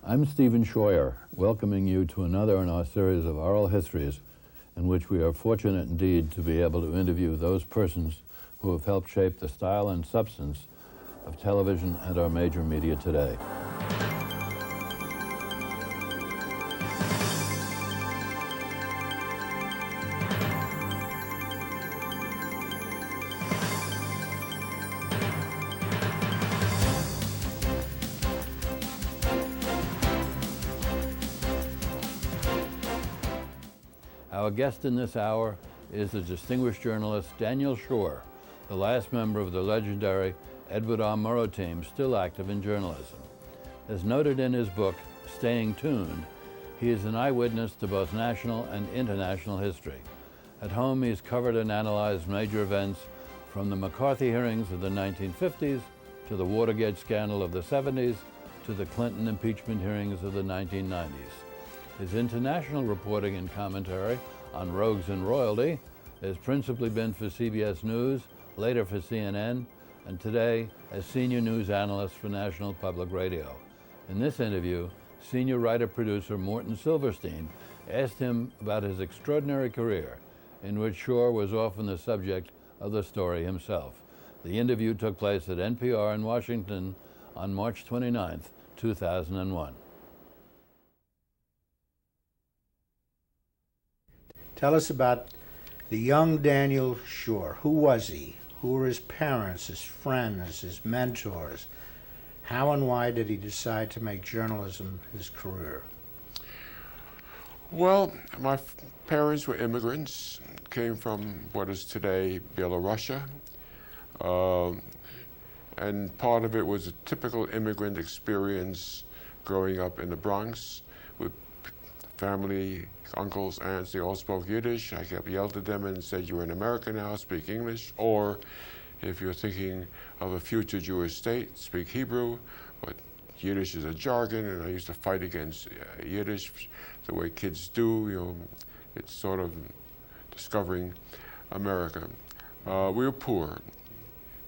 I'm Stephen Schorr, welcoming you to another in our series of oral histories in which we are fortunate indeed to be able to interview those persons who have helped shape the style and substance of television and our major media today. Our guest in this hour is the distinguished journalist Daniel Schorr, the last member of the legendary Edward R. Murrow team still active in journalism. As noted in his book, Staying Tuned, he is an eyewitness to both national and international history. At home, he's covered and analyzed major events from the McCarthy hearings of the 1950s to the Watergate scandal of the 70s to the Clinton impeachment hearings of the 1990s. His international reporting and commentary on rogues and royalty has principally been for CBS News, later for CNN, and today as senior news analyst for National Public Radio. In this interview, senior writer-producer Morton Silverstein asked him about his extraordinary career, in which Schorr was often the subject of the story himself. The interview took place at NPR in Washington on March 29, 2001. Tell us about the young Daniel Schorr. Who was he? Who were his parents, his friends, his mentors? How and why did he decide to make journalism his career? Well, my parents were immigrants, came from what is today Belarusia, and part of it was a typical immigrant experience growing up in the Bronx with family, uncles, aunts. They all spoke Yiddish. I kept yelled at them and said, "You're in America now, speak English," or if you're thinking of a future Jewish state, speak Hebrew. But Yiddish is a jargon, and I used to fight against Yiddish the way kids do. You know, it's sort of discovering America. We were poor.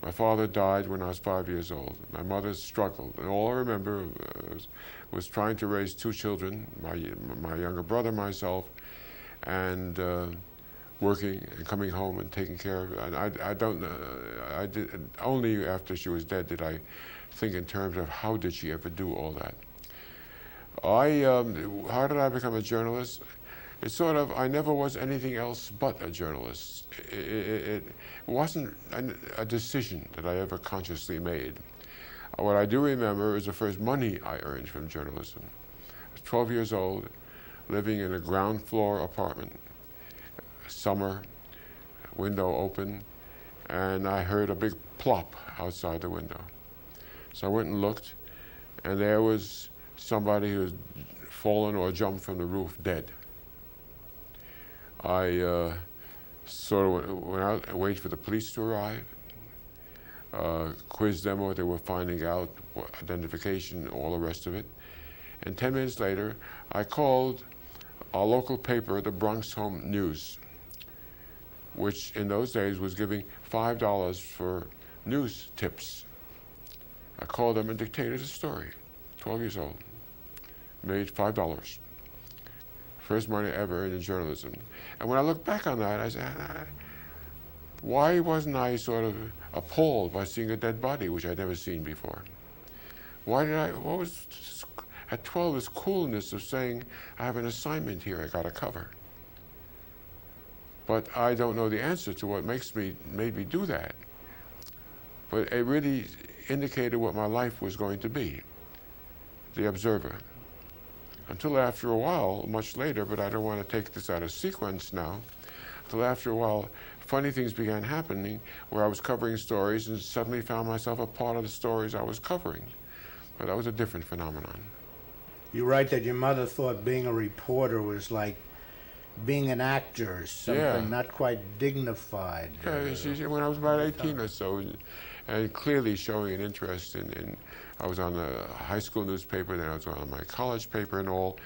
My father died when I was 5 years old. My mother struggled, and all I remember was trying to raise two children, my younger brother, myself, and working and coming home and taking care of it. And I don't know, only after she was dead did I think in terms of how did she ever do all that. How did I become a journalist? It's sort of, I never was anything else but a journalist. It wasn't a decision that I ever consciously made. What I do remember is the first money I earned from journalism. I was 12 years old, living in a ground floor apartment, summer, window open, and I heard a big plop outside the window. So I went and looked, and there was somebody who had fallen or jumped from the roof dead. I sort of went out and waited for the police to arrive, quizzed them what they were finding out, identification, all the rest of it. And 10 minutes later, I called our local paper, the Bronx Home News, which in those days was giving $5 for news tips. I called them and dictated a story, 12 years old, made $5. First money ever in journalism. And when I look back on that, I said, why wasn't I sort of appalled by seeing a dead body, which I'd never seen before? What was, at 12, this coolness of saying, I have an assignment here, I got to cover. But I don't know the answer to what made me do that. But it really indicated what my life was going to be, the observer. Until after a while, much later, but I don't want to take this out of sequence now, until after a while, funny things began happening where I was covering stories and suddenly found myself a part of the stories I was covering. But that was a different phenomenon. You write that your mother thought being a reporter was like being an actor, something not quite dignified. Yeah, when I was about 18 or so, and clearly showing an interest in I was on a high school newspaper, then I was on my college paper and all.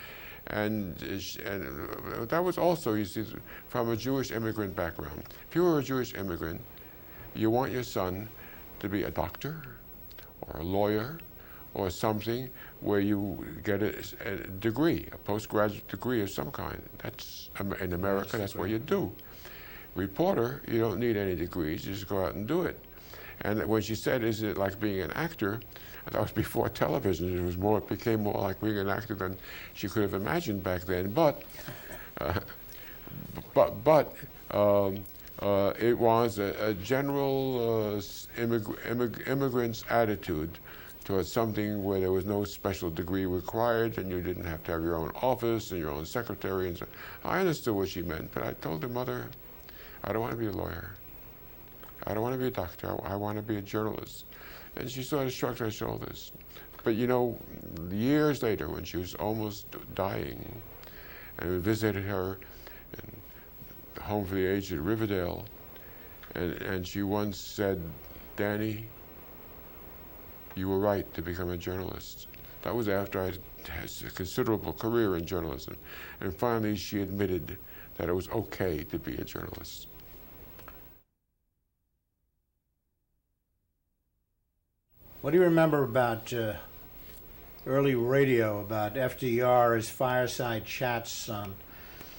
And that was also, you see, from a Jewish immigrant background. If you were a Jewish immigrant, you want your son to be a doctor or a lawyer or something where you get a degree, a postgraduate degree of some kind. That's, in America, that's what you do. Reporter, you don't need any degrees, you just go out and do it. And when she said, is it like being an actor? That was before television. It became more like being an actor than she could have imagined back then. But it was a general immigrant's attitude towards something where there was no special degree required, and you didn't have to have your own office and your own secretary. And so I understood what she meant, but I told her, Mother, I don't want to be a lawyer. I don't want to be a doctor. I want to be a journalist. And she sort of shrugged her shoulders. But you know, years later, when she was almost dying, and we visited her in the Home for the Aged at Riverdale, and she once said, Danny, you were right to become a journalist. That was after I had a considerable career in journalism. And finally, she admitted that it was okay to be a journalist. What do you remember about early radio, about FDR's fireside chats on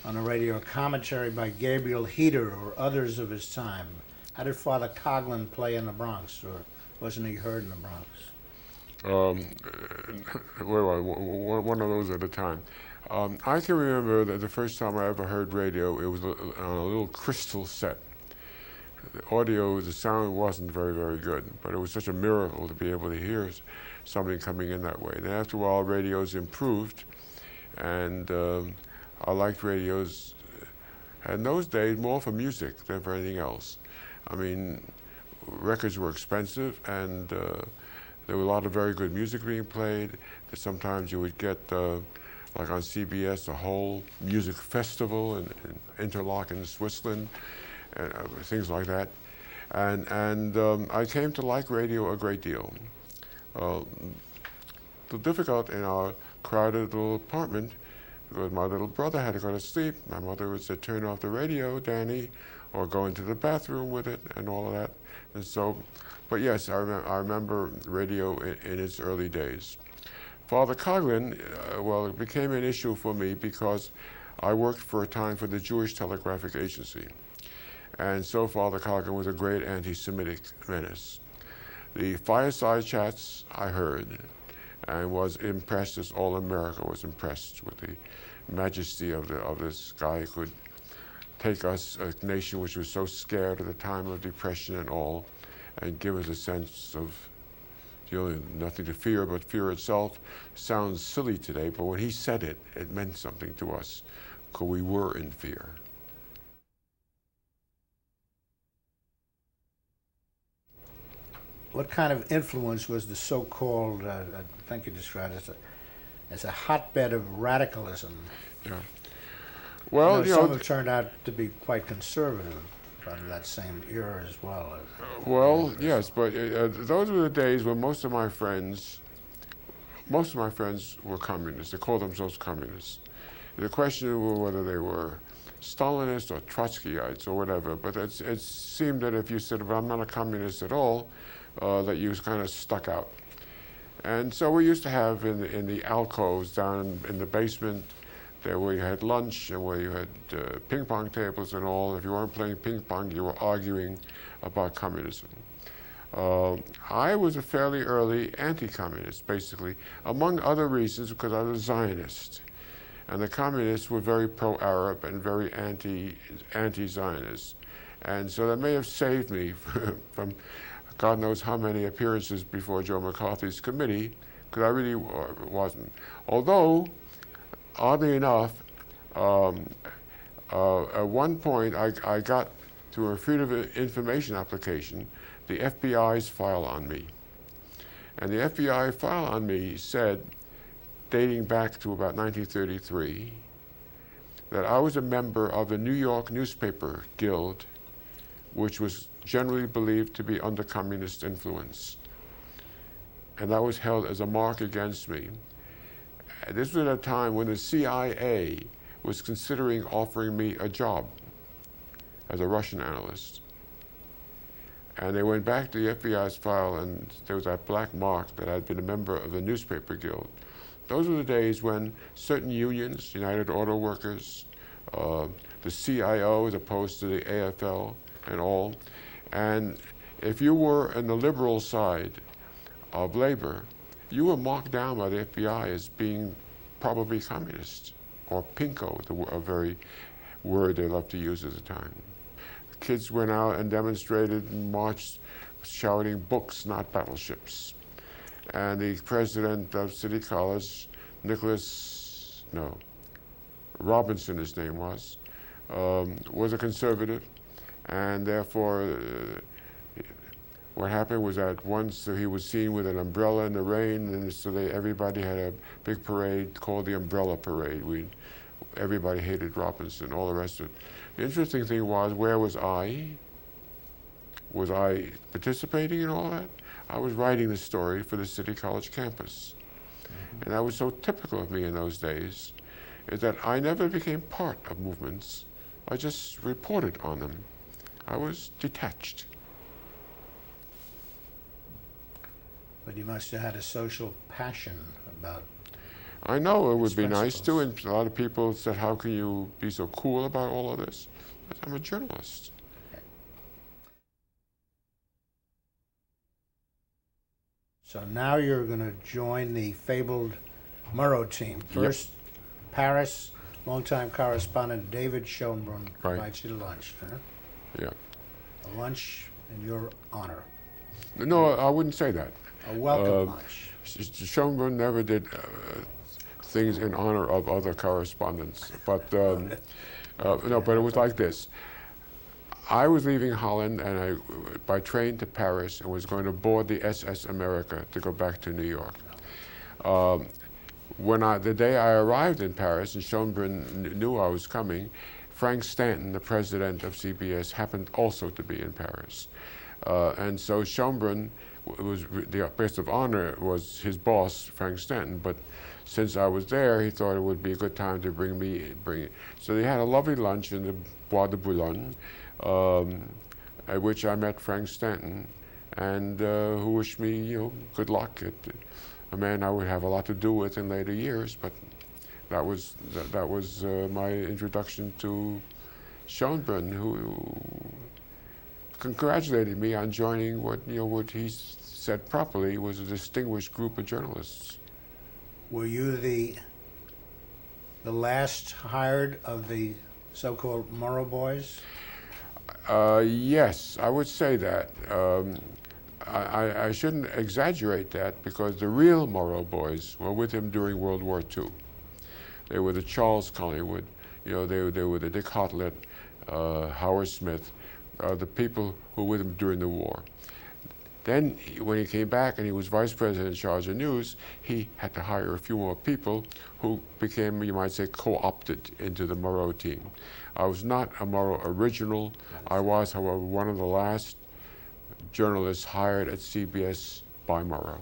the radio, commentary by Gabriel Heater or others of his time? How did Father Coughlin play in the Bronx, or wasn't he heard in the Bronx? One of those at a time. I can remember that the first time I ever heard radio, it was on a little crystal set. The audio, the sound wasn't very, very good, but it was such a miracle to be able to hear something coming in that way. Then after a while, radios improved, and I liked radios in those days more for music than for anything else. I mean, records were expensive, and there were a lot of very good music being played. That sometimes you would get, like on CBS, a whole music festival in Interlaken, Switzerland, and things like that. And I came to like radio a great deal. The difficult in our crowded little apartment, because my little brother had to go to sleep. My mother would say, turn off the radio, Danny, or go into the bathroom with it, and all of that. And so, but yes, I remember radio in its early days. Father Coughlin, well, it became an issue for me because I worked for a time for the Jewish Telegraphic Agency. And so Father Coughlin was a great anti-Semitic menace. The fireside chats I heard, and was impressed, as all America was impressed with the majesty of this guy who could take us, a nation which was so scared at the time of Depression and all, and give us a sense of nothing to fear but fear itself. Sounds silly today, but when he said it, it meant something to us, because we were in fear. What kind of influence was the so-called, I think you described it as a hotbed of radicalism? Yeah. Well, some have turned out to be quite conservative in that same era as well. Well, yes, but those were the days when most of my friends were communists. They called themselves communists. The question was whether they were Stalinists or Trotskyites or whatever, but it seemed that if you said, well, I'm not a communist at all, that you was kind of stuck out. And so we used to have in the alcoves down in the basement, there where you had lunch and where you had ping pong tables and all. If you weren't playing ping pong, you were arguing about communism. I was a fairly early anti-communist, basically, among other reasons because I was a Zionist. And the communists were very pro-Arab and very anti-Zionist. And so that may have saved me from God knows how many appearances before Joe McCarthy's committee, because I really wasn't. Although, oddly enough, at one point I got, through a Freedom of Information application, the FBI's file on me. And the FBI file on me said, dating back to about 1933, that I was a member of the New York Newspaper Guild, which was generally believed to be under communist influence. And that was held as a mark against me. This was at a time when the CIA was considering offering me a job as a Russian analyst. And they went back to the FBI's file, and there was that black mark that I'd been a member of the newspaper guild. Those were the days when certain unions, United Auto Workers, the CIO as opposed to the AFL and all, and if you were in the liberal side of labor, you were marked down by the FBI as being probably communist, or pinko, a very word they loved to use at the time. Kids went out and demonstrated and marched shouting books, not battleships. And the president of City College, Robinson his name was a conservative, and therefore what happened was that once he was seen with an umbrella in the rain, and so everybody had a big parade called the Umbrella Parade. Everybody hated Robinson, all the rest of it. The interesting thing was, where was I? Was I participating in all that? I was writing the story for the City College campus. And that was so typical of me in those days, is that I never became part of movements. I just reported on them. I was detached. But you must have had a social passion about. I know it would be nice principles. too, and a lot of people said, how can you be so cool about all of this? But I'm a journalist. So now you're going to join the fabled Murrow team. First, Paris, longtime correspondent David Schonbrun invites you to lunch. Huh? Yeah. A lunch in your honor. No, I wouldn't say that. A welcome lunch. Schonbrun never did things in honor of other correspondents. But no, but it was like this. I was leaving Holland and by train to Paris and was going to board the SS America to go back to New York. The day I arrived in Paris and Schonbrun knew I was coming, Frank Stanton, the president of CBS, happened also to be in Paris. And so Schonbrun the place of honor was his boss, Frank Stanton, but since I was there, he thought it would be a good time to bring it. So they had a lovely lunch in the Bois de Boulogne, at which I met Frank Stanton, and who wished me, good luck. A man I would have a lot to do with in later years, but that was my introduction to Schonbrun, who congratulated me on joining what he said properly was a distinguished group of journalists. Were you the last hired of the so-called Murrow boys? Yes, I would say that. I shouldn't exaggerate that, because the real Murrow boys were with him during World War II. They were the Charles Collingwood, they were the Dick Hotlet, Howard Smith, the people who were with him during the war. Then, when he came back and he was vice president in charge of news, he had to hire a few more people who became, you might say, co-opted into the Murrow team. I was not a Murrow original. I was, however, one of the last journalists hired at CBS by Murrow.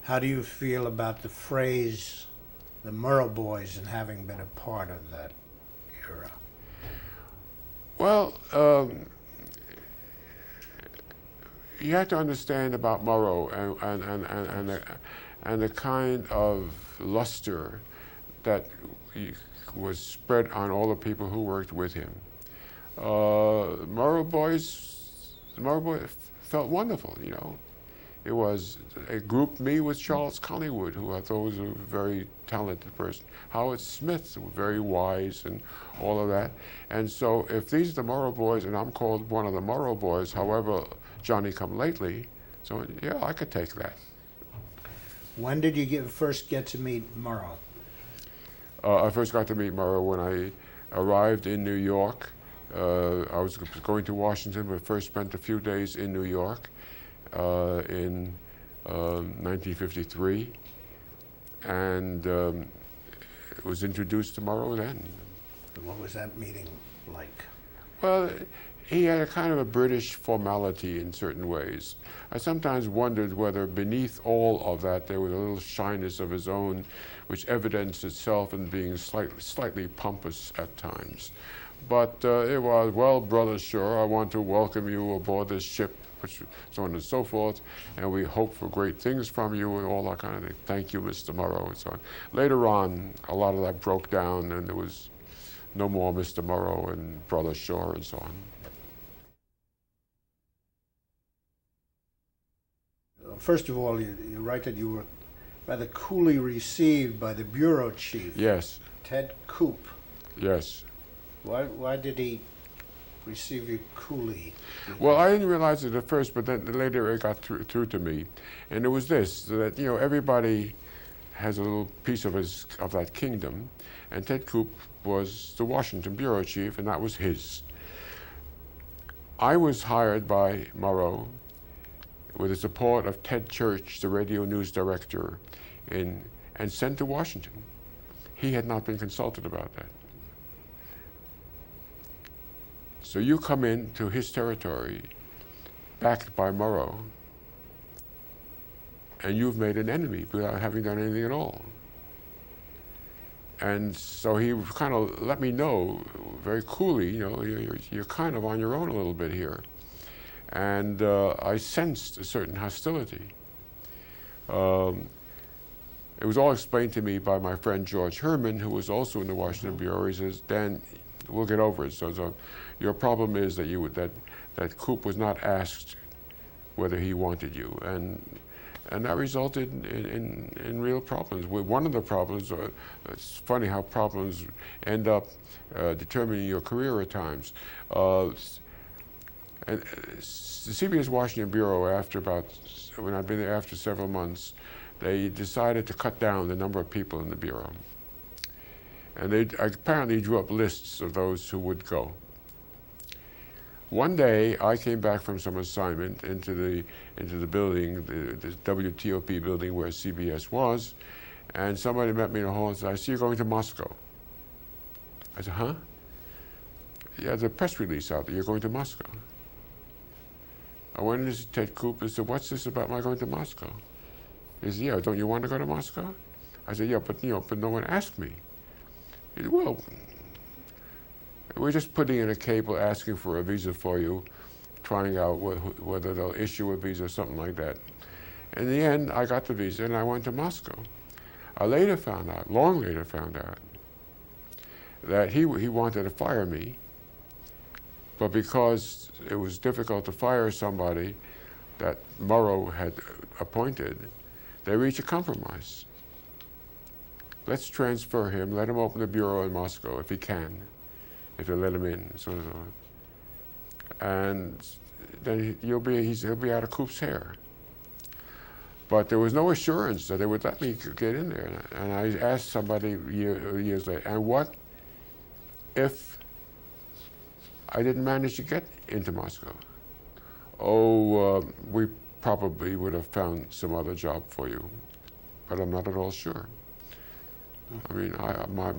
How do you feel about the phrase, the Murrow boys, and having been a part of that era? Well, you have to understand about Murrow and the kind of luster that was spread on all the people who worked with him. Murrow boys felt wonderful, It grouped me with Charles Collingwood, who I thought was a very talented person. Howard Smith, very wise and all of that. And so if these are the Murrow boys, and I'm called one of the Murrow boys, however Johnny come lately, so yeah, I could take that. When did you first get to meet Murrow? I first got to meet Murrow when I arrived in New York. I was going to Washington, but first spent a few days in New York in 1953, and was introduced to Murrow then. What was that meeting like? Well, he had a kind of a British formality in certain ways. I sometimes wondered whether beneath all of that there was a little shyness of his own, which evidenced itself in being slightly pompous at times. But it was, well, Brother Schorr, I want to welcome you aboard this ship, which, so on and so forth, and we hope for great things from you and all that kind of thing. Thank you, Mr. Murrow, and so on. Later on, a lot of that broke down, and there was no more Mr. Murrow and Brother Schorr and so on. First of all, you write that you were rather coolly received by the bureau chief. Yes. Ted Koop. Yes. Why did he receive you coolly? Well, I didn't realize it at first, but then later it got through to me. And it was this, that, you know, everybody has a little piece of that kingdom, and Ted Koop was the Washington bureau chief, and that was his. I was hired by Murrow with the support of Ted Church, the radio news director, and sent to Washington. He had not been consulted about that. So you come into his territory, backed by Murrow, and you've made an enemy without having done anything at all. And so he kind of let me know very coolly, you know, you're kind of on your own a little bit here. And I sensed a certain hostility. It was all explained to me by my friend George Herman, who was also in the Washington Bureau. He says, Dan, we'll get over it. So your problem is that that Koop was not asked whether he wanted you, and that resulted in real problems. One of the problems, it's funny how problems end up determining your career at times. And the CBS Washington Bureau, when I'd been there after several months, they decided to cut down the number of people in the Bureau. And they apparently drew up lists of those who would go. One day, I came back from some assignment into the building, the WTOP building where CBS was, and somebody met me in the hall and said, I see you're going to Moscow. I said, huh? Yeah, there's a press release out there, you're going to Moscow. I went in to see Ted Koop and said, what's this about my going to Moscow? He said, yeah, don't you want to go to Moscow? I said, yeah, but no one asked me. He said, well, we're just putting in a cable asking for a visa for you, trying out whether they'll issue a visa or something like that. In the end, I got the visa and I went to Moscow. I later found out, long later found out, that he wanted to fire me, but because it was difficult to fire somebody that Murrow had appointed, they reached a compromise. Let's transfer him, let him open the bureau in Moscow if he can, if they let him in, so on. And then he'll be out of Koop's hair. But there was no assurance that they would let me get in there. And I asked somebody years later, and what if I didn't manage to get into Moscow? Oh, we probably would have found some other job for you, but I'm not at all sure. I mean,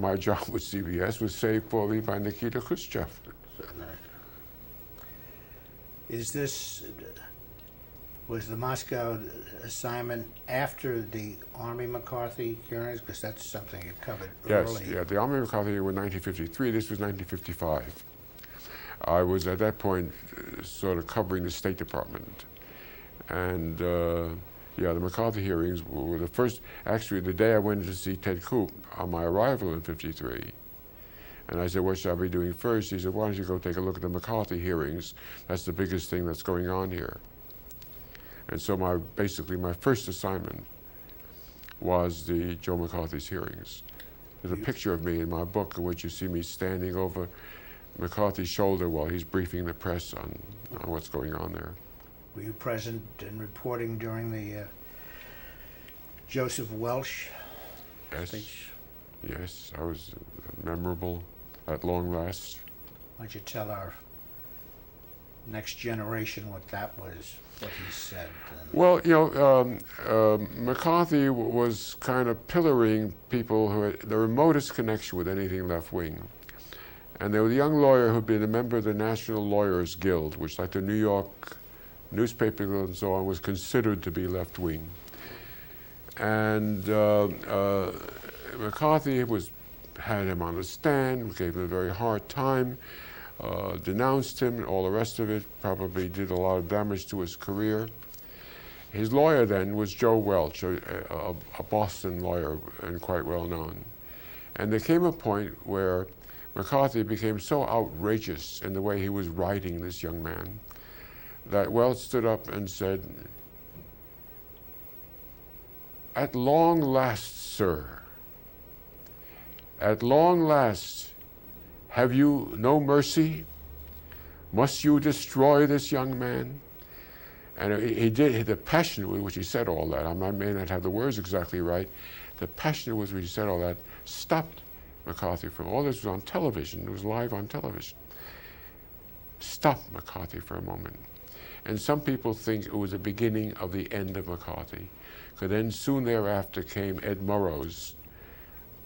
my job with CBS was saved for me by Nikita Khrushchev. Was the Moscow assignment after the Army McCarthy hearings? Because that's something you covered early. Yes, yeah, the Army McCarthy hearing was 1953, this was 1955. I was at that point sort of covering the State Department. And yeah, the McCarthy hearings were the first, actually the day I went to see Ted Koop on my arrival in '53. And I said, what should I be doing first? He said, why don't you go take a look at the McCarthy hearings? That's the biggest thing that's going on here. And so basically my first assignment was the Joe McCarthy's hearings. There's a picture of me in my book in which you see me standing over McCarthy's shoulder while he's briefing the press on what's going on there. Were you present and reporting during the Joseph Welch speech? Yes, I was memorable at long last. Why don't you tell our next generation what that was, what he said? Well, you know, McCarthy was kind of pillaring people who had the remotest connection with anything left-wing. And there was a young lawyer who'd been a member of the National Lawyers Guild, which, like the New York newspaper guild and so on, was considered to be left-wing. And McCarthy had him on the stand, gave him a very hard time, denounced him, and all the rest of it, probably did a lot of damage to his career. His lawyer then was Joe Welch, a Boston lawyer and quite well known. And there came a point where McCarthy became so outrageous in the way he was writing this young man that Welch stood up and said, "At long last, sir, at long last, have you no mercy? Must you destroy this young man?" And he did, the passion with which he said all that, I may not have the words exactly right, the passion with which he said all that stopped McCarthy from, all this was on television, it was live on television, stopped McCarthy for a moment. And some people think it was the beginning of the end of McCarthy, because then soon thereafter came Ed Murrow's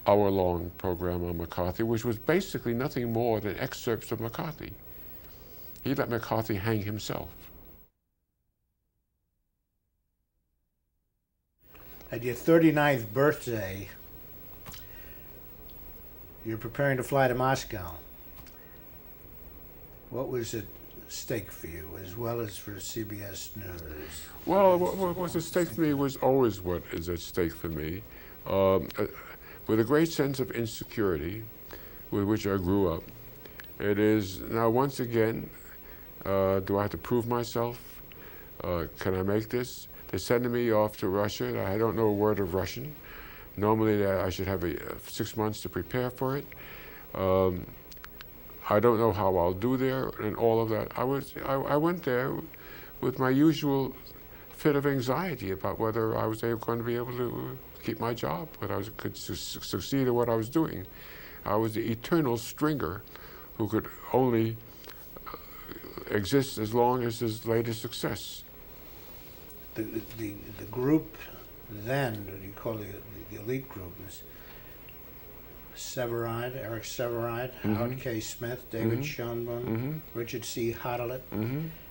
hour-long program on McCarthy, which was basically nothing more than excerpts of McCarthy. He let McCarthy hang himself. At your 39th birthday, you're preparing to fly to Moscow. What was at stake for you, as well as for CBS News? Well, what was at stake for me was always what is at stake for me. With a great sense of insecurity with which I grew up. It is, now once again, do I have to prove myself? Can I make this? They're sending me off to Russia. I don't know a word of Russian. Normally I should have 6 months to prepare for it. I don't know how I'll do there and all of that. I went there with my usual fit of anxiety about whether I was going to be able to keep my job, whether I could succeed at what I was doing. I was the eternal stringer who could only exist as long as his latest success. The group then, that you call the elite group, was Severide, Eric Severide, Howard K. Smith, David Schoenbrunn, Richard C. Hodelet,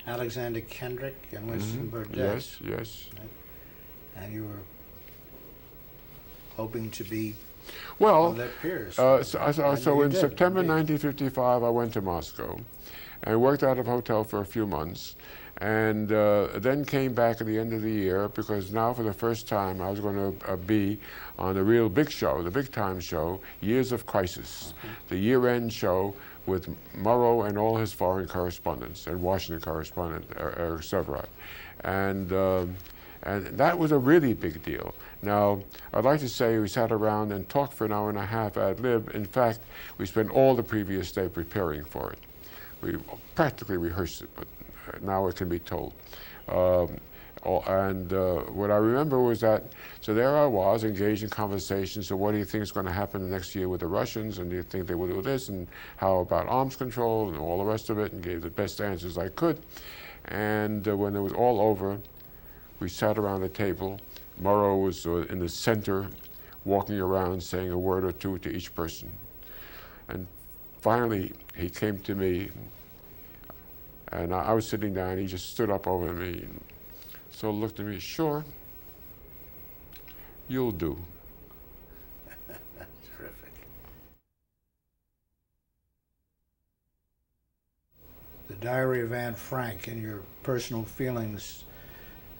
Alexander Kendrick, and Winston Burdett. Yes, yes. And you were hoping to be well, one of their peers. So in September 1955, I went to Moscow and worked out of a hotel for a few months. And then came back at the end of the year, because now for the first time I was going to be on the real big show, the big time show, Years of Crisis, the year-end show with Murrow and all his foreign correspondents and Washington correspondent Eric Severide. And that was a really big deal. Now, I'd like to say we sat around and talked for an hour and a half ad lib. In fact, we spent all the previous day preparing for it. We practically rehearsed it, but now it can be told. What I remember was that, so there I was engaged in conversation. So what do you think is going to happen next year with the Russians? And do you think they will do this? And how about arms control and all the rest of it? And gave the best answers I could. And when it was all over, we sat around a table. Murrow was in the center, walking around saying a word or two to each person. And finally, he came to me, and I was sitting down. He just stood up over me, and so looked at me. "Schorr, you'll do." Terrific. The Diary of Anne Frank, and your personal feelings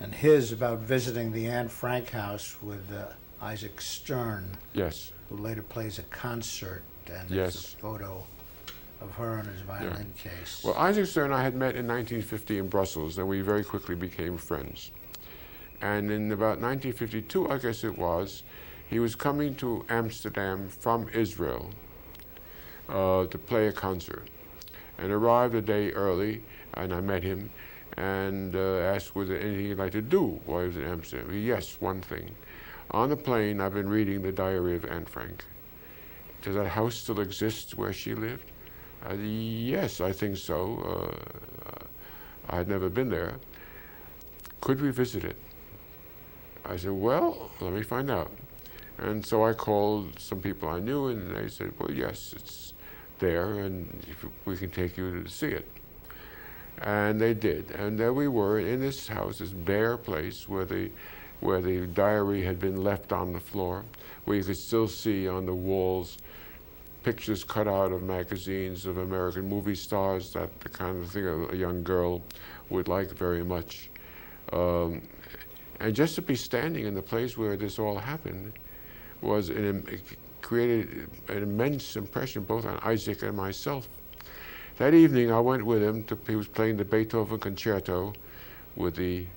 and his about visiting the Anne Frank house with Isaac Stern. Yes. Who later plays a concert, and Yes. there's a photo of her on his violin case. Well, Isaac Stern I had met in 1950 in Brussels, and we very quickly became friends. And in about 1952, I guess it was, he was coming to Amsterdam from Israel to play a concert, and arrived a day early, and I met him and asked, was there anything he'd like to do while he was in Amsterdam? Yes, one thing. On the plane, I've been reading the Diary of Anne Frank. Does that house still exist where she lived? Yes, I think so. I had never been there. Could we visit it? I said, well, let me find out. And so I called some people I knew, and they said, well, yes, it's there, and we can take you to see it. And they did. And there we were in this house, this bare place where the diary had been left on the floor, where you could still see on the walls pictures cut out of magazines of American movie stars, that the kind of thing a young girl would like very much. And just to be standing in the place where this all happened was it created an immense impression both on Isaac and myself. That evening I went with him he was playing the Beethoven Concerto with the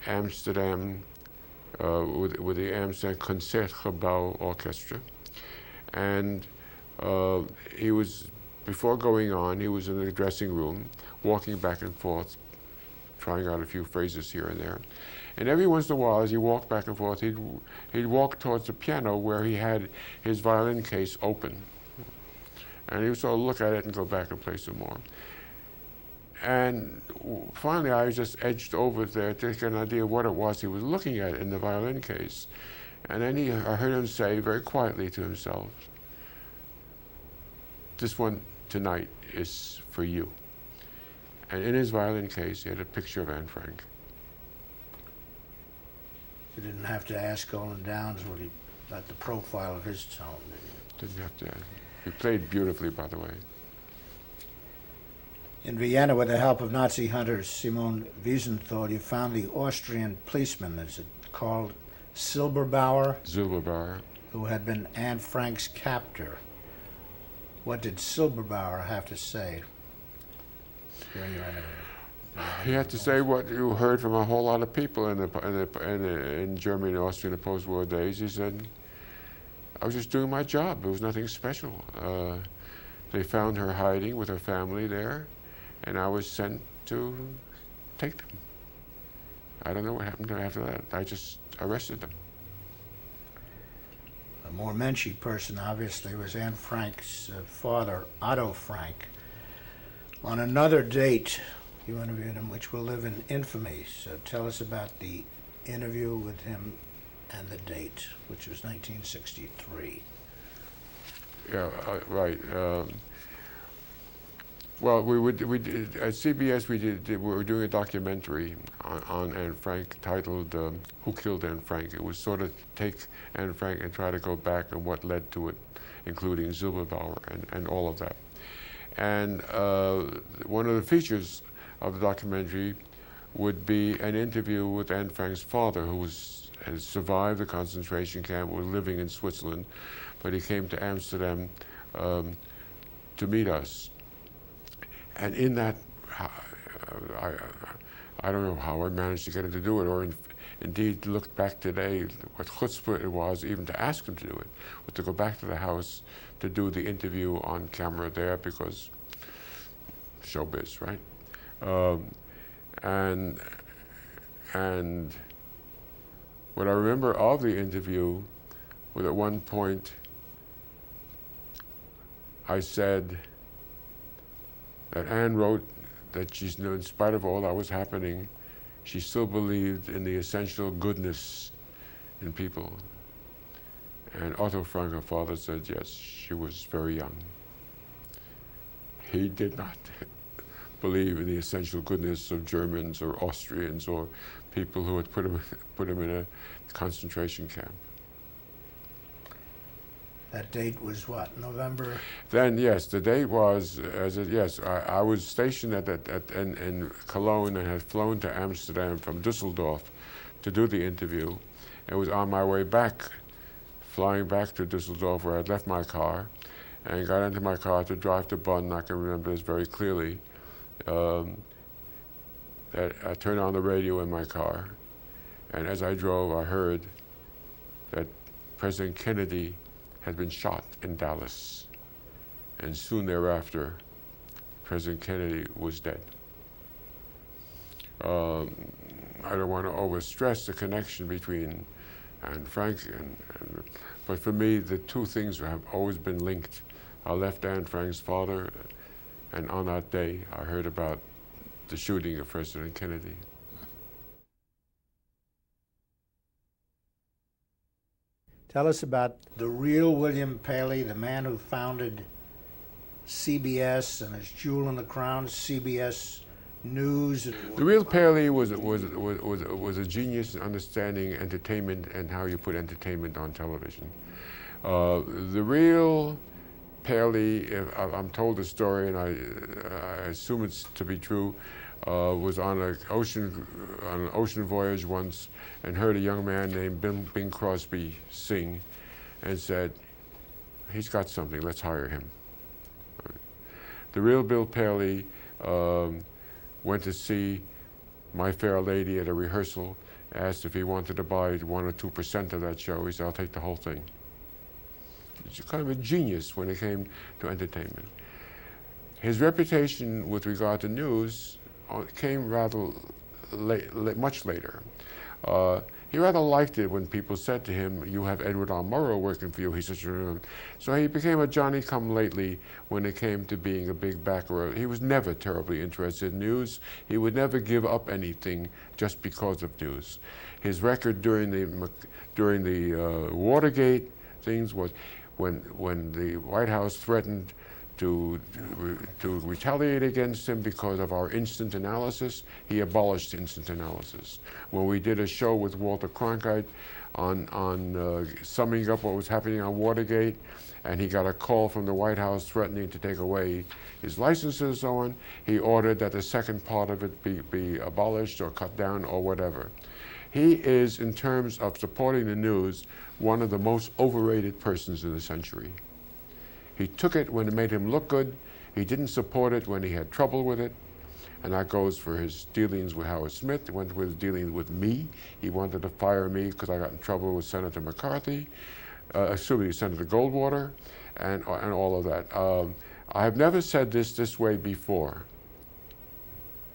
Amsterdam with the Amsterdam Concertgebouw Orchestra. And he was, before going on, he was in the dressing room, walking back and forth, trying out a few phrases here and there. And every once in a while, as he walked back and forth, he'd walk towards the piano where he had his violin case open. And he would sort of look at it and go back and play some more. And finally, I just edged over there to get an idea of what it was he was looking at in the violin case. And then I heard him say very quietly to himself, "This one tonight is for you." And in his violin case, he had a picture of Anne Frank. You didn't have to ask Olin Downs about the profile of his tone, did you? Didn't have to ask. He played beautifully, by the way. In Vienna, with the help of Nazi hunter Simon Wiesenthal, you found the Austrian policeman, is it called Silberbauer? Silberbauer. Who had been Anne Frank's captor. What did Silberbauer have to say during your interview? He had to say what you heard from a whole lot of people in Germany and Austria in the post-war days. He said, "I was just doing my job. It was nothing special. They found her hiding with her family there, and I was sent to take them. I don't know what happened after that. I just arrested them." A more menschy person, obviously, was Anne Frank's father, Otto Frank. On another date, you interviewed him, which will live in infamy. So tell us about the interview with him and the date, which was 1963. Yeah, right. Well, we did, at CBS we were doing a documentary on Anne Frank titled "Who Killed Anne Frank?" It was sort of take Anne Frank and try to go back and what led to it, including Silberbauer and all of that. And one of the features of the documentary would be an interview with Anne Frank's father, who has survived the concentration camp, was living in Switzerland, but he came to Amsterdam to meet us. And in that, I don't know how I managed to get him to do it, or indeed looked back today, what chutzpah it was even to ask him to do it, but to go back to the house to do the interview on camera there, because showbiz, right? And what I remember of the interview was at one point I said that Anne wrote that she's, in spite of all that was happening, she still believed in the essential goodness in people. And Otto Frank, her father, said yes, she was very young. He did not believe in the essential goodness of Germans or Austrians or people who had put him in a concentration camp. That date was what, November? Then, yes, the date was, I was stationed in Cologne and had flown to Amsterdam from Dusseldorf to do the interview. It was on my way back, flying back to Dusseldorf where I'd left my car, and got into my car to drive to Bonn. I can remember this very clearly. That I turned on the radio in my car, and as I drove, I heard that President Kennedy had been shot in Dallas, and soon thereafter, President Kennedy was dead. I don't want to overstress the connection between Anne Frank but for me, the two things have always been linked. I left Anne Frank's father, and on that day, I heard about the shooting of President Kennedy. Tell us about the real William Paley, the man who founded CBS and his jewel in the crown, CBS News. The real Paley was a genius in understanding entertainment and how you put entertainment on television. The real Paley, I'm told the story, and I assume it's to be true, was on an ocean voyage once and heard a young man named Bing Crosby sing and said, he's got something, let's hire him. The real Bill Paley went to see My Fair Lady at a rehearsal, asked if he wanted to buy 1 or 2% of that show. He said, I'll take the whole thing. He's kind of a genius when it came to entertainment. His reputation with regard to news came rather much later. He rather liked it when people said to him, you have Edward R. Murrow working for you. He said, so he became a Johnny-come-lately when it came to being a big backer. He was never terribly interested in news. He would never give up anything just because of news. His record during the Watergate things was when the White House threatened to retaliate against him because of our instant analysis, he abolished instant analysis. When we did a show with Walter Cronkite on summing up what was happening on Watergate, and he got a call from the White House threatening to take away his licenses and so on, he ordered that the second part of it be abolished or cut down or whatever. He is, in terms of supporting the news, one of the most overrated persons in the century. He took it when it made him look good. He didn't support it when he had trouble with it. And that goes for his dealings with Howard Smith. It went with his dealings with me. He wanted to fire me because I got in trouble with Senator McCarthy, Senator Goldwater, and all of that. I have never said this way before,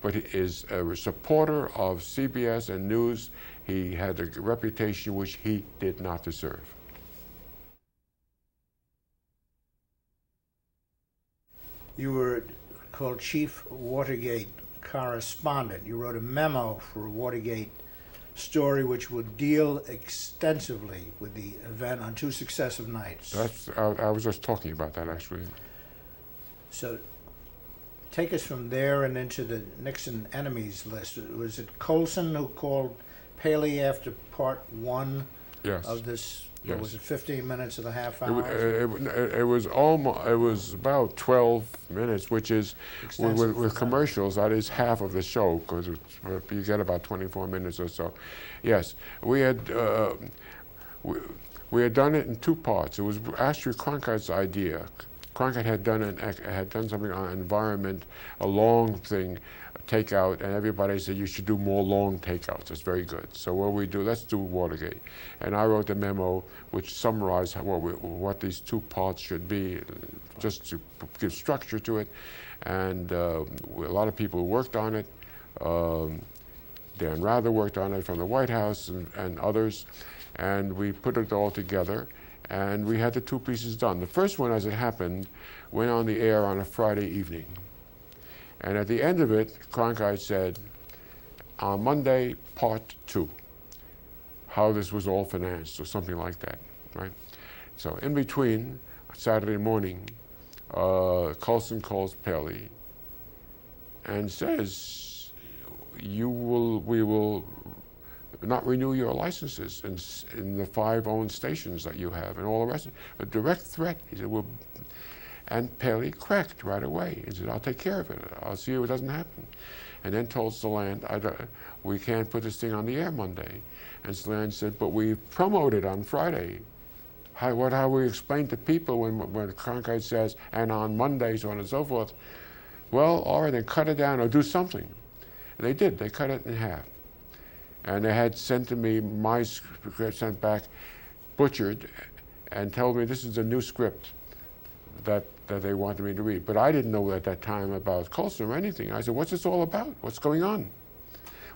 but he is a supporter of CBS and news. He had a reputation which he did not deserve. You were called Chief Watergate Correspondent. You wrote a memo for a Watergate story which would deal extensively with the event on 2 successive nights. I was just talking about that, actually. So take us from there and into the Nixon enemies list. Was it Colson who called Paley after part 1 Yes. of this? Yes. What was it, 15 minutes of the half hour? It was about 12 minutes, which is, with commercials, that is half of the show, because you get about 24 minutes or so. Yes, we had done it in 2 parts. It was actually Cronkite's idea. Cronkite had done something on environment, a long thing, takeout, and everybody said you should do more long takeouts. It's very good. So what we do, let's do Watergate. And I wrote the memo which summarized what these 2 parts should be, just to give structure to it. And a lot of people worked on it. Dan Rather worked on it from the White House and others. And we put it all together. And we had the 2 pieces done. The first one, as it happened, went on the air on a Friday evening. And at the end of it, Cronkite said, on Monday, part 2, how this was all financed, or something like that, right? So in between, Saturday morning, Colson calls Paley and says, we will not renew your licenses in the 5 owned stations that you have and all the rest. A direct threat. He said, well, and Paley cracked right away. He said, I'll take care of it. I'll see if it doesn't happen. And then told Saland, we can't put this thing on the air Monday. And Saland said, but we promoted on Friday. How we explain to people when Cronkite says, and on Monday, so on and so forth. Well, all right, then cut it down or do something. And they did. They cut it in half. And they had sent to me my script, sent back, butchered, and told me this is a new script that they wanted me to read. But I didn't know at that time about Colson or anything. I said, what's this all about? What's going on?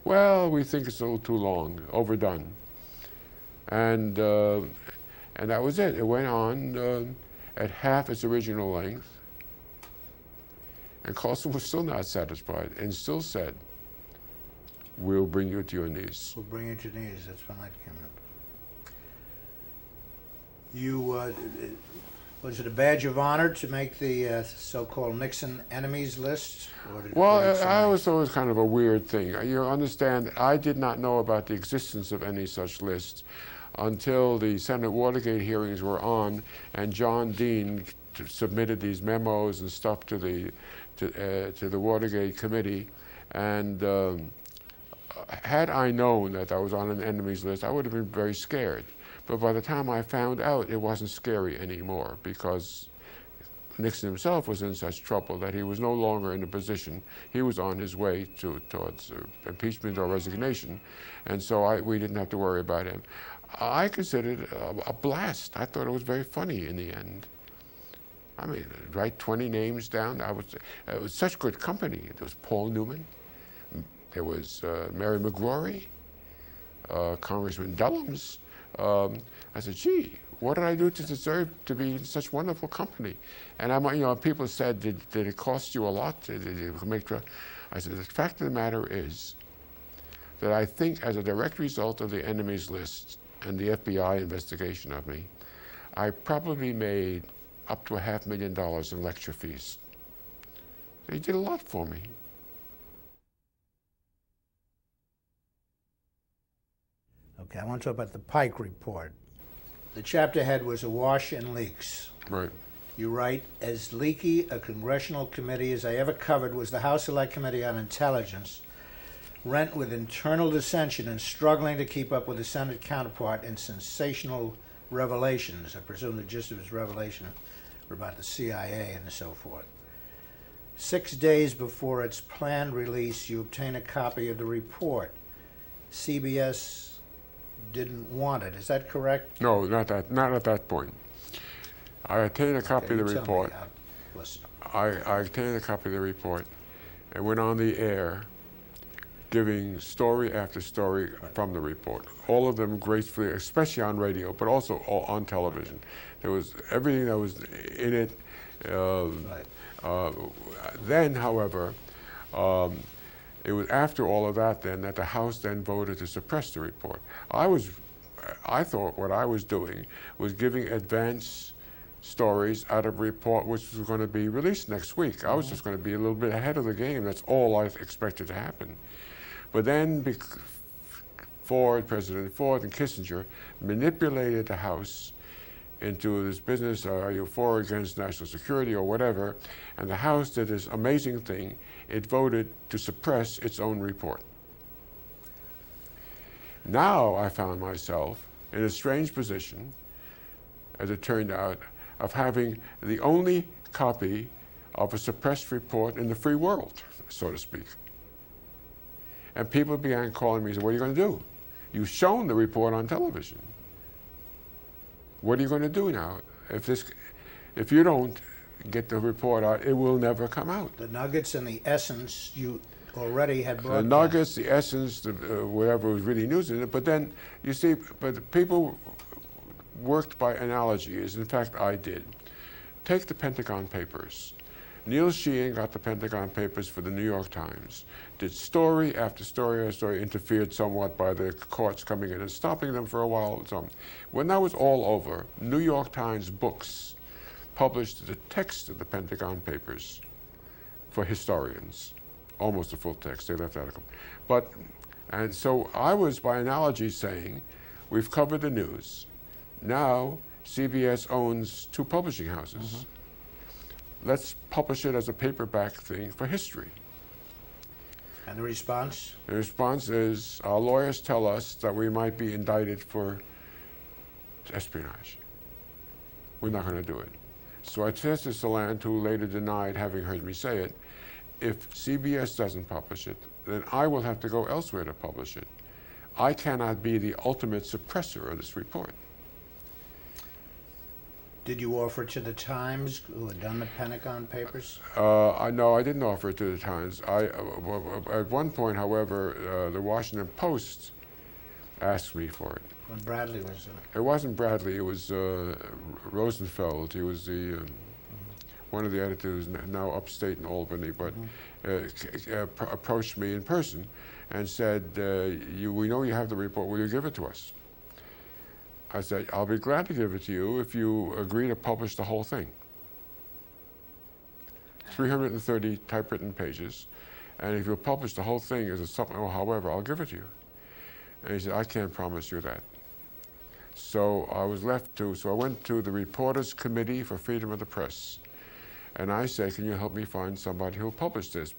Well, we think it's a little too long, overdone. And that was it. It went on at half its original length. And Colson was still not satisfied and still said, we'll bring you to your knees. We'll bring you to your knees. That's when that came up. You, was it a badge of honor to make the so-called Nixon enemies list? Well, I was always kind of a weird thing. You understand, I did not know about the existence of any such lists until the Senate Watergate hearings were on, and John Dean submitted these memos and stuff to the Watergate committee, and had I known that I was on an enemies list, I would have been very scared. But by the time I found out, it wasn't scary anymore, because Nixon himself was in such trouble that he was no longer in a position. He was on his way towards impeachment or resignation, and so we didn't have to worry about him. I considered it a blast. I thought it was very funny in the end. I mean, write 20 names down. It was such good company. There was Paul Newman. There was Mary McGrory, Congressman Dellums. I said, gee, what did I do to deserve to be in such wonderful company? And people said, did it cost you a lot? Did it make? I said, the fact of the matter is that I think, as a direct result of the enemies list and the FBI investigation of me, I probably made up to $500,000 in lecture fees. They did a lot for me. Okay, I want to talk about the Pike report. The chapter head was awash in leaks. Right. You write, as leaky a congressional committee as I ever covered was the House Select Committee on Intelligence, rent with internal dissension and struggling to keep up with the Senate counterpart in sensational revelations. I presume the gist of his revelation were about the CIA and so forth. 6 days before its planned release, you obtain a copy of the report. CBS didn't want it. Is that correct? No, not at that point. I obtained a copy of the report. I obtained a copy of the report and went on the air giving story after story from the report. All of them gracefully, especially on radio, but also on television. There was everything that was in it. Then, however, it was after all of that then that the House then voted to suppress the report. I thought what I was doing was giving advance stories out of a report which was going to be released next week. I was just going to be a little bit ahead of the game. That's all I expected to happen. But then President Ford and Kissinger manipulated the House into this business, are you for or against national security or whatever, and the House did this amazing thing. It voted to suppress its own report. Now I found myself in a strange position, as it turned out, of having the only copy of a suppressed report in the free world, so to speak. And people began calling me and said, what are you going to do? You've shown the report on television. What are you going to do now? If you don't get the report out, it will never come out. The nuggets and the essence you already had broadcast. The nuggets, the essence, whatever was really news in it. But then, you see, but people worked by analogies. In fact, I did. Take the Pentagon Papers. Neil Sheehan got the Pentagon Papers for the New York Times, did story after story after story, interfered somewhat by the courts coming in and stopping them for a while and so on. When that was all over, New York Times Books published the text of the Pentagon Papers for historians, almost the full text. They left out a and so I was, by analogy, saying, we've covered the news. Now CBS owns 2 publishing houses. Let's publish it as a paperback thing for history. And the response? The response is, our lawyers tell us that we might be indicted for espionage. We're not going to do it. So I said to Salant, who later denied having heard me say it, if CBS doesn't publish it, then I will have to go elsewhere to publish it. I cannot be the ultimate suppressor of this report. Did you offer it to the Times, who had done the Pentagon Papers? No, I didn't offer it to the Times. At one point, however, the Washington Post asked me for it. When Bradley was It wasn't Bradley, it was Rosenfeld. He was the one of the editors now upstate in Albany, but approached me in person and said, we know you have the report, will you give it to us? I said, I'll be glad to give it to you if you agree to publish the whole thing. 330 typewritten pages, and if you publish the whole thing as a supplement, however, I'll give it to you. And he said, I can't promise you that. So I was left to, so I went to the Reporters Committee for Freedom of the Press. And I said, can you help me find somebody who'll publish this,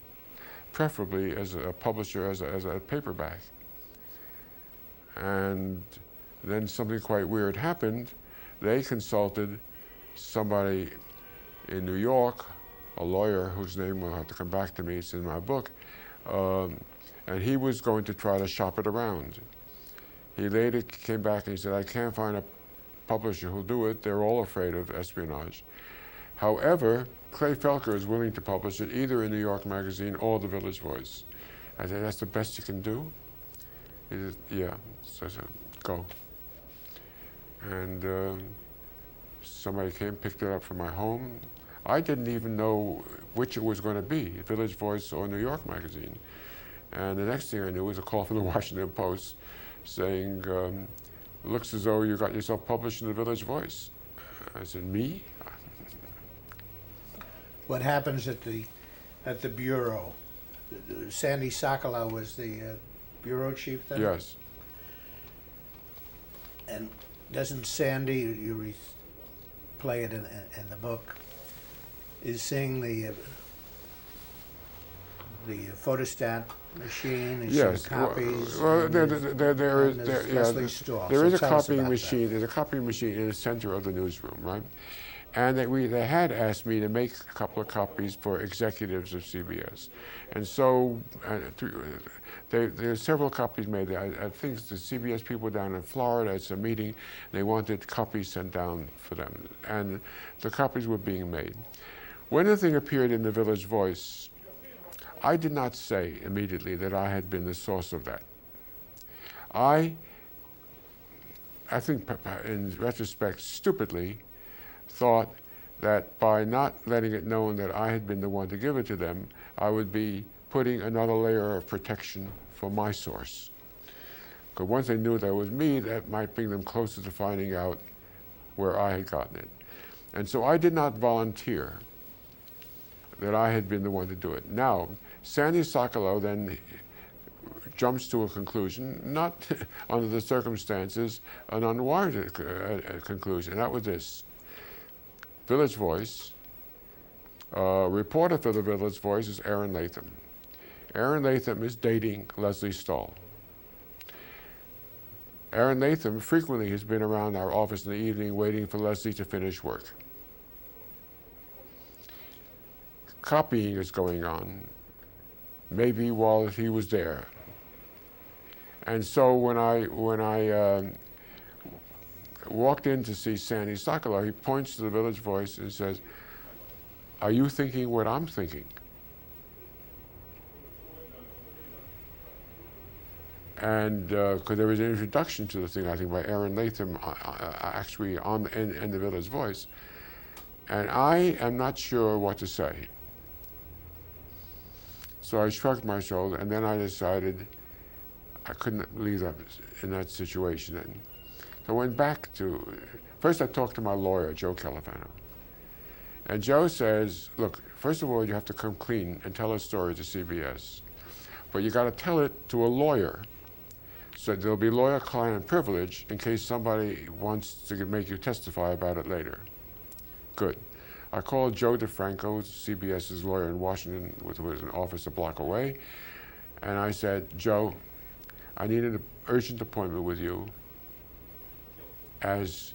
preferably as a publisher, as a paperback. And then something quite weird happened. They consulted somebody in New York, a lawyer whose name will have to come back to me, it's in my book, and he was going to try to shop it around. He later came back and he said, I can't find a publisher who'll do it. They're all afraid of espionage. However, Clay Felker is willing to publish it either in New York Magazine or the Village Voice. I said, that's the best you can do? He said, yeah. So I said, go. And somebody came, picked it up from my home. I didn't even know which it was going to be, Village Voice or New York Magazine. And the next thing I knew was a call from the Washington Post saying, looks as though you got yourself published in the Village Voice. I said, me? What happens at the bureau? Sandy Sokolow was the bureau chief then? Yes. And doesn't Sandy, you play it in the book, is seeing the photostat machine and yes. copies? Well, there is a copying machine. There's a copying machine in the center of the newsroom, right? And they had asked me to make a couple of copies for executives of CBS. And so there's several copies made. I think the CBS people down in Florida, it's a meeting, they wanted copies sent down for them. And the copies were being made. When the thing appeared in the Village Voice, I did not say immediately that I had been the source of that. I think in retrospect, stupidly, thought that by not letting it known that I had been the one to give it to them, I would be putting another layer of protection for my source. Because once they knew that it was me, that might bring them closer to finding out where I had gotten it. And so I did not volunteer that I had been the one to do it. Now, Sandy Sokolow then jumps to a conclusion, not under the circumstances, an unwarranted conclusion, and that was this. Village Voice, reporter for the Village Voice is Aaron Latham. Aaron Latham is dating Leslie Stahl. Aaron Latham frequently has been around our office in the evening waiting for Leslie to finish work. Copying is going on, maybe while he was there. And so when I walked in to see Sandy Sokolow, he points to the Village Voice and says, are you thinking what I'm thinking? And because there was an introduction to the thing, I think, by Aaron Latham, actually in the Village Voice. And I am not sure what to say. So I shrugged my shoulder, and then I decided I couldn't leave them in that situation. And so I went back to, first I talked to my lawyer, Joe Califano. And Joe says, look, first of all, you have to come clean and tell a story to CBS. But you got to tell it to a lawyer. So there'll be lawyer-client privilege in case somebody wants to make you testify about it later. Good. I called Joe DeFranco, CBS's lawyer in Washington, who was an office a block away, and I said, Joe, I need an urgent appointment with you as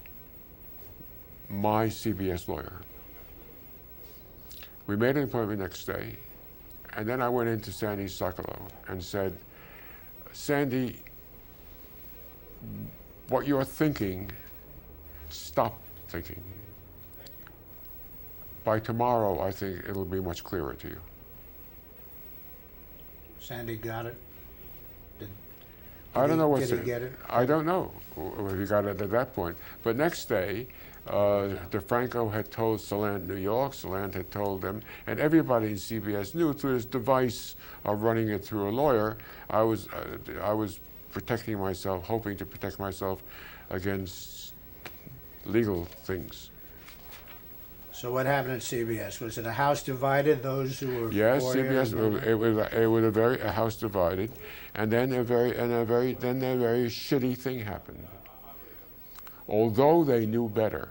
my CBS lawyer. We made an appointment next day, and then I went into Sandy Sokolow and said, Sandy, what you're thinking, stop thinking. By tomorrow, I think it'll be much clearer to you. Sandy got it? I don't know what. Did he get it? I don't know if he got it at that point. But next day, DeFranco had told Salant, New York. Salant had told them, and everybody in CBS knew through this device of running it through a lawyer. I was protecting myself, hoping to protect myself against legal things. So what happened at CBS? Was it a house divided? Those who were yes, for CBS. you? It was a house divided, and then a very shitty thing happened. although they knew better,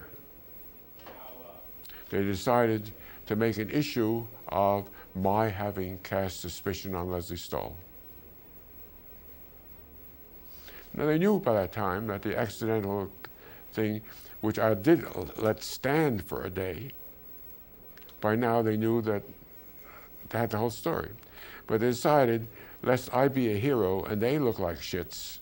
they decided to make an issue of my having cast suspicion on Leslie Stahl. Now, they knew by that time that the accidental thing, which I did let stand for a day, by now they knew that they had the whole story. But they decided, lest I be a hero and they look like shits,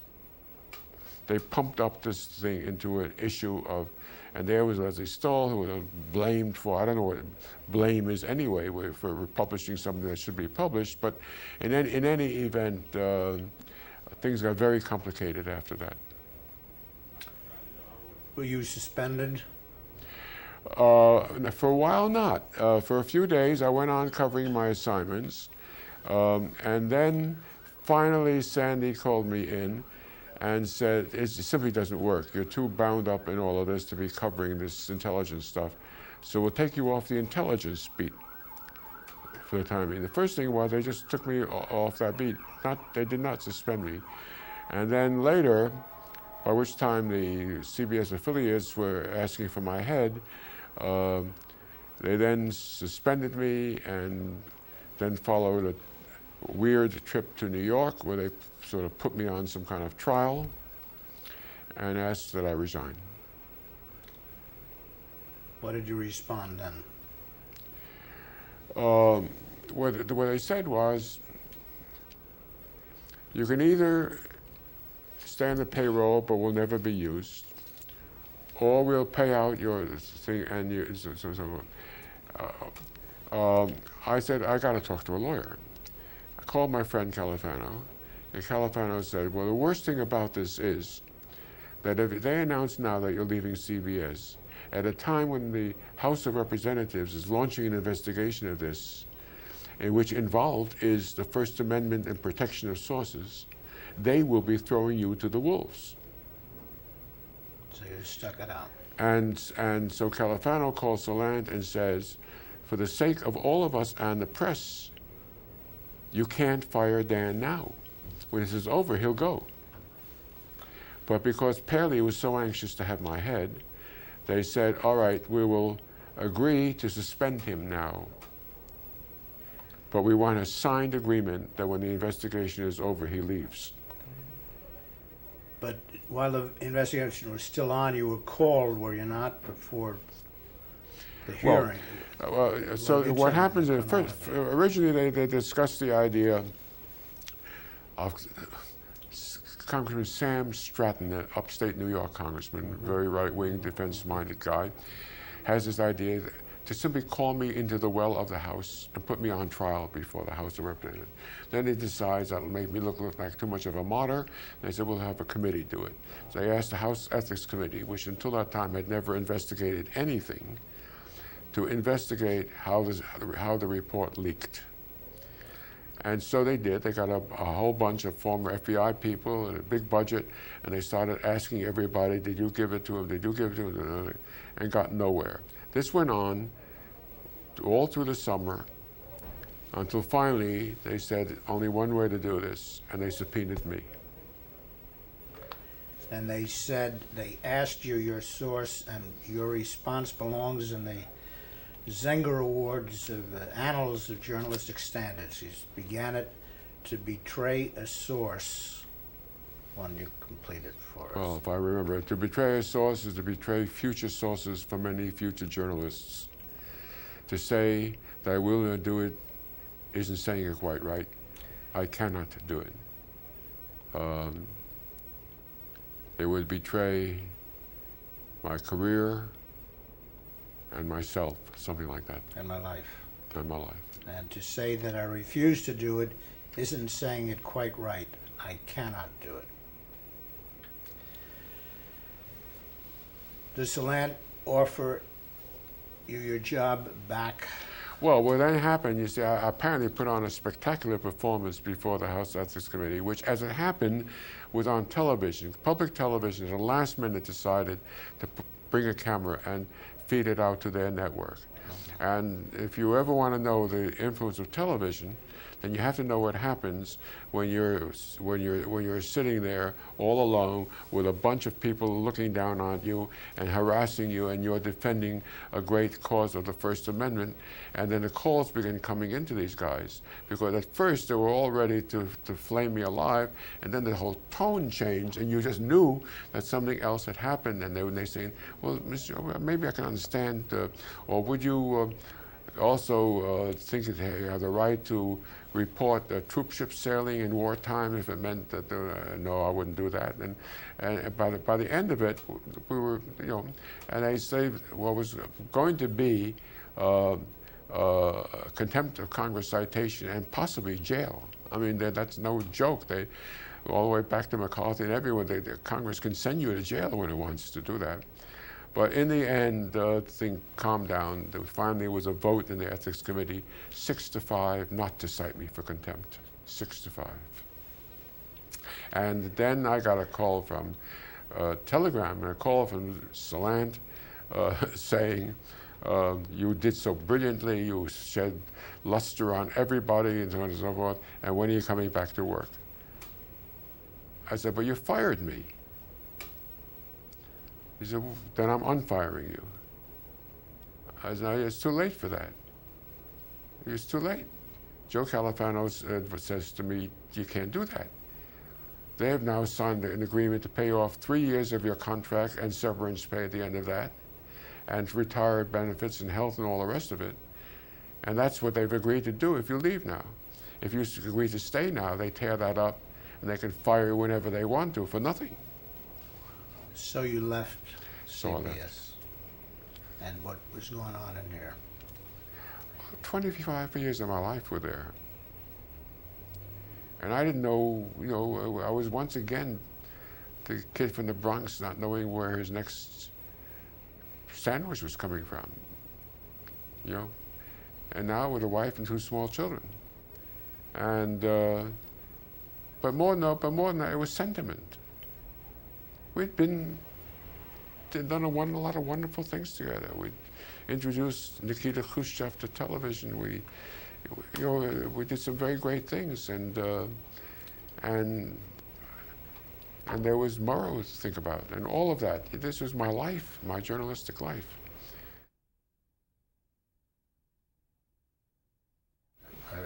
they pumped up this thing into an issue of, and there was Leslie Stahl, who was blamed for, I don't know what blame is anyway, for publishing something that should be published, but in any event, things got very complicated after that. Were you suspended? For a while, not. For a few days, I went on covering my assignments, and then finally Sandy called me in and said, it simply doesn't work. You're too bound up in all of this to be covering this intelligence stuff, so we'll take you off the intelligence beat for the time being. The first thing was they just took me off that beat. They did not suspend me. And then later, by which time the CBS affiliates were asking for my head, they then suspended me, and then followed a weird trip to New York where they sort of put me on some kind of trial and asked that I resign. What did you respond then? What they said was, you can either stay on the payroll but will never be used, or we'll pay out your thing and you, I said, I got to talk to a lawyer. I called my friend Califano, and Califano said, well, the worst thing about this is that if they announce now that you're leaving CBS, at a time when the House of Representatives is launching an investigation of this, in which involved is the First Amendment and protection of sources, they will be throwing you to the wolves. So you stuck it out. And so Califano calls Salant and says, for the sake of all of us and the press, you can't fire Dan now. When this is over, he'll go. But because Paley was so anxious to have my head, they said, all right, we will agree to suspend him now. But we want a signed agreement that when the investigation is over, he leaves. But while the investigation was still on, you were called, were you not, before the hearing? So what happens is, originally they discussed the idea of Congressman Sam Stratton, an upstate New York congressman, very right-wing, defense-minded guy, has this idea to simply call me into the well of the House and put me on trial before the House of Representatives. Then he decides that'll make me look like too much of a martyr. They said, we'll have a committee do it. So they asked the House Ethics Committee, which until that time had never investigated anything, to investigate how the report leaked. And so they did. They got a whole bunch of former FBI people and a big budget, and they started asking everybody, did you give it to him? Did you give it to him? And got nowhere. This went on all through the summer until finally they said only one way to do this, and they subpoenaed me. And they said, they asked you your source, and your response belongs in the Zenger Awards of Annals of Journalistic Standards. You began it to betray a source. One you completed for us. Well, if I remember, to betray a source is to betray future sources from any future journalists. To say that I will do it isn't saying it quite right. I cannot do it. It would betray my career and myself, something like that. And my life. And my life. And to say that I refuse to do it isn't saying it quite right. I cannot do it. Does Salant offer you your job back? Well, what then happened, you see, I apparently put on a spectacular performance before the House Ethics Committee, which, as it happened, was on television. Public television, at the last minute, decided to bring a camera and feed it out to their network. And if you ever want to know the influence of television, then you have to know what happens when you're sitting there all alone with a bunch of people looking down on you and harassing you, and you're defending a great cause of the First Amendment, and then the calls begin coming into these guys, because at first they were all ready to flame me alive, and then the whole tone changed, and you just knew that something else had happened, and they saying, well, Mr. Maybe I can understand, or would you also think that you have the right to report troop ships sailing in wartime if it meant that no, I wouldn't do that. And by the end of it, we were, and they say what was going to be contempt of Congress citation and possibly jail. I mean, that's no joke. They all the way back to McCarthy and everyone. Congress can send you to jail when it wants to do that. But in the end, the thing calmed down. There finally was a vote in the Ethics Committee, 6-5, not to cite me for contempt, 6-5. And then I got a call from Telegram, and a call from Salant saying, you did so brilliantly, you shed luster on everybody, and so on and so forth, and when are you coming back to work? I said, but you fired me. He said, well, then I'm unfiring you. I said, no, it's too late for that. It's too late. Joe Califano says to me, you can't do that. They have now signed an agreement to pay off 3 years of your contract and severance pay at the end of that, and retired benefits and health and all the rest of it. And that's what they've agreed to do if you leave now. If you agree to stay now, they tear that up, and they can fire you whenever they want to for nothing. So you left So I CBS. left. And what was going on in there? 25 years of my life were there. And I didn't know, I was once again the kid from the Bronx not knowing where his next sandwich was coming from, And now with a wife and 2 small children. And, but more than that, it was sentiment. We'd done a lot of wonderful things together. We introduced Nikita Khrushchev to television. We did some very great things, and there was Murrow to think about, and all of that. This was my life, my journalistic life.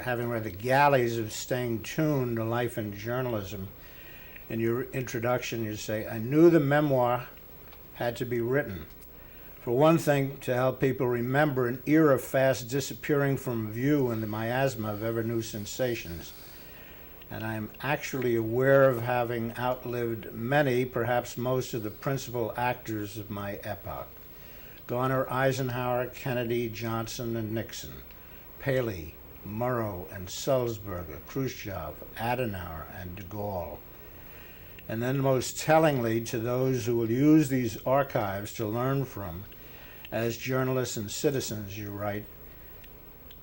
Having read The Galleys of Staying Tuned to Life in Journalism, in your introduction you say, I knew the memoir had to be written. For one thing, to help people remember an era fast disappearing from view in the miasma of ever new sensations. And I'm actually aware of having outlived many, perhaps most of the principal actors of my epoch. Garner, Eisenhower, Kennedy, Johnson, and Nixon, Paley, Murrow, and Sulzberger, Khrushchev, Adenauer, and de Gaulle. And then most tellingly, to those who will use these archives to learn from, as journalists and citizens, you write,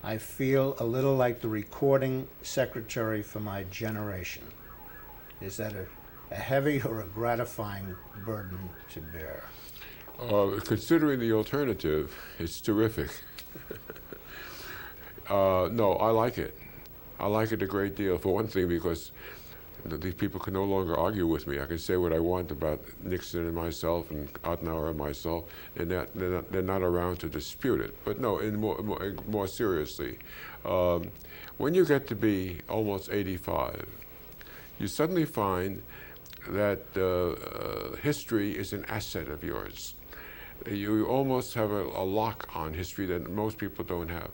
I feel a little like the recording secretary for my generation. Is that a heavy or a gratifying burden to bear? Considering the alternative, it's terrific. No, I like it. I like it a great deal, for one thing, because these people can no longer argue with me. I can say what I want about Nixon and myself and Adenauer and myself, and they're not around to dispute it. But no, more seriously, when you get to be almost 85, you suddenly find that history is an asset of yours. You almost have a lock on history that most people don't have.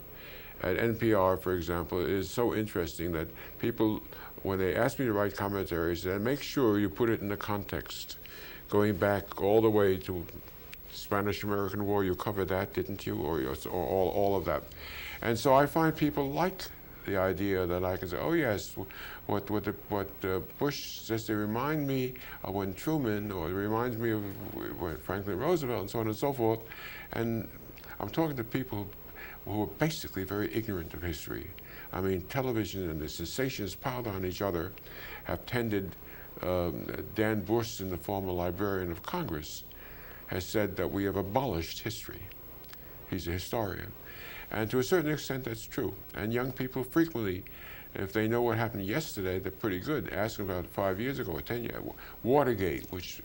At NPR, for example, it is so interesting that people, when they ask me to write commentaries, they make sure you put it in the context. Going back all the way to Spanish-American War, you covered that, didn't you? Or all of that. And so I find people like the idea that I can say, oh yes, what Bush says, they remind me of when Truman, or it reminds me of Franklin Roosevelt, and so on and so forth. And I'm talking to people who are basically very ignorant of history. I mean, television and the sensations piled on each other have tended, Dan Bush, the former Librarian of Congress, has said that we have abolished history. he's a historian. And to a certain extent, that's true. And young people frequently, if they know what happened yesterday, they're pretty good. Ask them about 5 years ago or 10 years. Watergate, which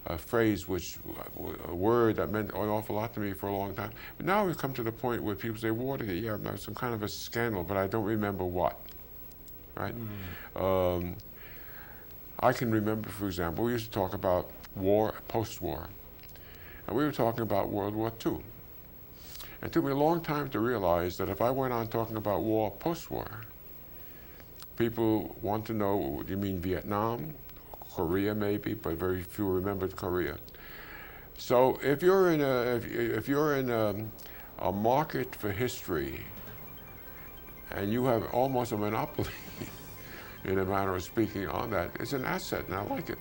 a phrase, a word that meant an awful lot to me for a long time. But now we've come to the point where people say Watergate, yeah, that was some kind of a scandal, but I don't remember what, right? I can remember, for example, we used to talk about war, post-war, and we were talking about World War II. It took me a long time to realize that if I went on talking about war, post-war, people want to know, do you mean Vietnam, Korea maybe, but very few remembered Korea. So if you're in a market for history and you have almost a monopoly, in a manner of speaking, on that, it's an asset, and I like it.